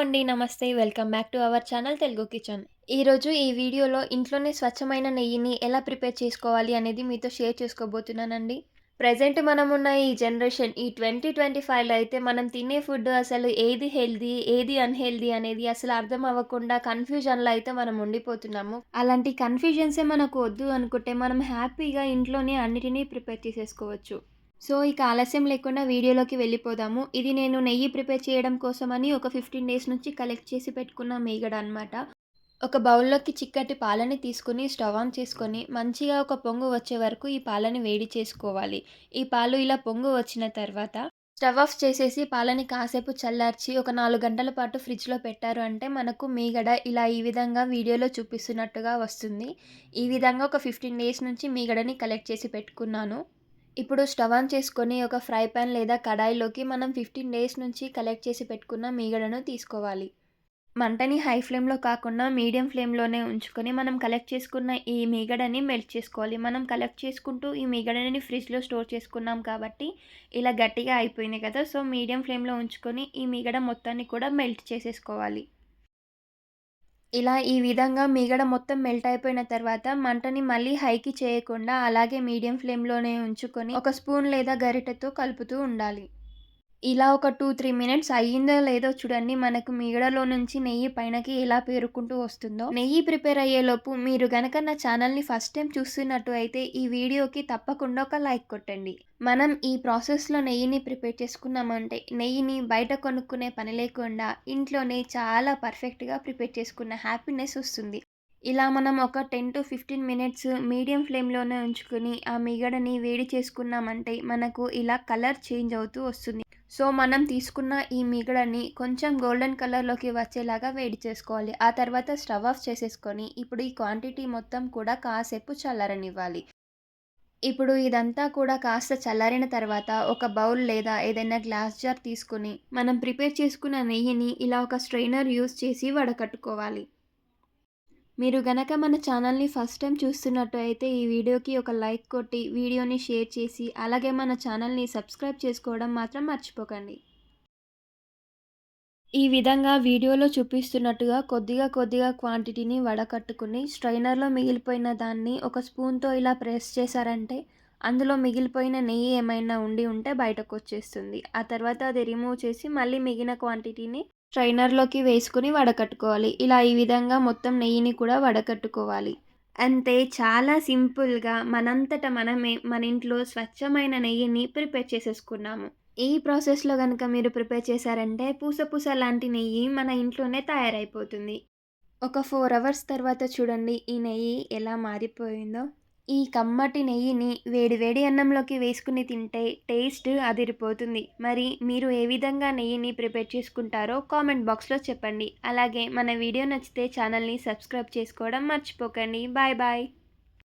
అండి. నమస్తే. Welcome back to our channel Telugu kitchen. ఈరోజు ఈ వీడియోలో ఇంట్లోనే స్వచ్ఛమైన నెయ్యిని ఎలా ప్రిపేర్ చేసుకోవాలి అనేది మీతో షేర్ చేసుకోబోతున్నానండి. ప్రెజెంట్ మనమున్న ఈ జనరేషన్ ఈ 2025లో అయితే మనం తినే ఫుడ్ అసలు ఏది హెల్తీ, ఏది అన్‌హెల్తీ అనేది అసలు అర్థం అవ్వకుండా కన్‌ఫ్యూజన్‌లో అయితే మనం ఉండిపోతున్నాము. అలాంటి కన్‌ఫ్యూజన్సే మనకు వద్దు అనుకుంటే మనం హ్యాపీగా ఇంట్లోనే అన్నిటిని ప్రిపేర్ చేసేసుకోవచ్చు. సో, ఇక ఆలస్యం లేకుండా వీడియోలోకి వెళ్ళిపోదాము. ఇది నేను నెయ్యి ప్రిపేర్ చేయడం కోసమని ఒక 15 డేస్ నుంచి కలెక్ట్ చేసి పెట్టుకున్న మీగడ అనమాట. ఒక బౌల్‌లోకి చిక్కటి పాలని తీసుకొని స్టవ్ ఆన్ చేసుకొని మంచిగా ఒక పొంగు వచ్చే వరకు ఈ పాలని వేడి చేసుకోవాలి. ఈ పాలు ఇలా పొంగు వచ్చిన తర్వాత స్టవ్ ఆఫ్ చేసేసి పాలని కాసేపు చల్లార్చి ఒక 4 గంటల పాటు ఫ్రిడ్జ్‌లో పెట్టారు అంటే మనకు మీగడ ఇలా ఈ విధంగా వీడియోలో చూపిస్తున్నట్టుగా వస్తుంది. ఈ విధంగా ఒక 15 డేస్ నుంచి మీగడని కలెక్ట్ చేసి పెట్టుకున్నాను. ఇప్పుడు స్టవ్ ఆన్ చేసుకొని ఒక ఫ్రై పాన్ లేదా కడాయిలోకి మనం 15 డేస్ నుంచి కలెక్ట్ చేసి పెట్టుకున్న మీగడను తీసుకోవాలి. మంటని హై ఫ్లేమ్‌లో కాకుండా మీడియం ఫ్లేమ్‌లోనే ఉంచుకొని మనం కలెక్ట్ చేసుకున్న ఈ మీగడని మెల్ట్ చేసుకోవాలి. మనం కలెక్ట్ చేసుకుంటూ ఈ మీగడని ఫ్రిడ్జ్‌లో స్టోర్ చేసుకున్నాం కాబట్టి ఇలా గట్టిగా అయిపోయింది కదా! సో, మీడియం ఫ్లేమ్‌లో ఉంచుకొని ఈ మీగడ మొత్తాన్ని కూడా మెల్ట్ చేసేసుకోవాలి. ఇలా ఈ విధంగా మీగడ మొత్తం మెల్ట్ అయిపోయిన తర్వాత మంటని మళ్ళీ హైకి చేయకుండా అలాగే మీడియం ఫ్లేమ్‌లోనే ఉంచుకొని ఒక స్పూన్ లేదా గరిటెతో కలుపుతూ ఉండాలి. ఇలా ఒక 2, 3 మినిట్స్ అయ్యిందో లేదో చూడండి. మనకు మీగడలో నుంచి నెయ్యి పైనకి ఎలా పేరుకుంటూ వస్తుందో. నెయ్యి ప్రిపేర్ అయ్యేలోపు మీరు గనక నా ఛానల్‌ని ఫస్ట్ టైం చూస్తున్నట్టు అయితే ఈ వీడియోకి తప్పకుండా ఒక లైక్ కొట్టండి. మనం ఈ ప్రాసెస్‌లో నెయ్యిని ప్రిపేర్ చేసుకున్నామంటే నెయ్యిని బయట కొనుక్కునే పని లేకుండా ఇంట్లోనే చాలా పర్ఫెక్ట్‌గా ప్రిపేర్ చేసుకున్న హ్యాపీనెస్ వస్తుంది. ఇలా మనం ఒక 10-15 మినిట్స్ మీడియం ఫ్లేమ్‌లోనే ఉంచుకొని ఆ మీగడని వేడి చేసుకున్నామంటే మనకు ఇలా కలర్ చేంజ్ అవుతూ వస్తుంది. సో, మనం తీసుకున్న ఈ మీగడని కొంచెం గోల్డెన్ కలర్‌లోకి వచ్చేలాగా వేడి చేసుకోవాలి. ఆ తర్వాత స్టవ్ ఆఫ్ చేసేసుకొని, ఇప్పుడు ఈ క్వాంటిటీ మొత్తం కూడా కాసేపు చల్లారనివ్వాలి. ఇప్పుడు ఇదంతా కూడా కాస్త చల్లారిన తర్వాత ఒక బౌల్ లేదా ఏదైనా గ్లాస్ జార్ తీసుకొని, మనం ప్రిపేర్ చేసుకున్న నెయ్యిని ఇలా ఒక స్ట్రెయినర్ యూజ్ చేసి వడకట్టుకోవాలి. మీరు గనక మన ఛానల్‌ని ఫస్ట్ టైం చూస్తున్నట్టు అయితే ఈ వీడియోకి ఒక లైక్ కొట్టి, వీడియోని షేర్ చేసి, అలాగే మన ఛానల్‌ని సబ్స్క్రైబ్ చేసుకోవడం మాత్రం మర్చిపోకండి. ఈ విధంగా వీడియోలో చూపిస్తున్నట్టుగా కొద్దిగా క్వాంటిటీని వడకట్టుకుని స్ట్రైనర్‌లో మిగిలిపోయిన దాన్ని ఒక స్పూన్‌తో ఇలా ప్రెస్ చేశారంటే, అందులో మిగిలిపోయిన నెయ్యి ఏమైనా ఉండి ఉంటే బయటకొచ్చేస్తుంది. ఆ తర్వాత అది రిమూవ్ చేసి మళ్ళీ మిగిలిన క్వాంటిటీని స్ట్రైనర్‌లోకి వేసుకొని వడకట్టుకోవాలి. ఇలా ఈ విధంగా మొత్తం నెయ్యిని కూడా వడకట్టుకోవాలి. అంతే, చాలా సింపుల్‌గా మనంతట మనమే మన ఇంట్లో స్వచ్ఛమైన నెయ్యిని ప్రిపేర్ చేసేసుకున్నాము. ఈ ప్రాసెస్‌లో గనక మీరు ప్రిపేర్ చేశారంటే పూస లాంటి నెయ్యి మన ఇంట్లోనే తయారైపోతుంది. ఒక 4 అవర్స్ తర్వాత చూడండి ఈ నెయ్యి ఎలా మారిపోయిందో. ఈ కమ్మటి నెయ్యిని వేడి వేడి అన్నంలోకి వేసుకుని తింటే టేస్ట్ అదిరిపోతుంది. మరి మీరు ఏ విధంగా నెయ్యిని ప్రిపేర్ చేసుకుంటారో కామెంట్ బాక్స్‌లో చెప్పండి. అలాగే మన వీడియో నచ్చితే ఛానల్‌ని సబ్స్క్రైబ్ చేసుకోవడం మర్చిపోకండి. Bye bye.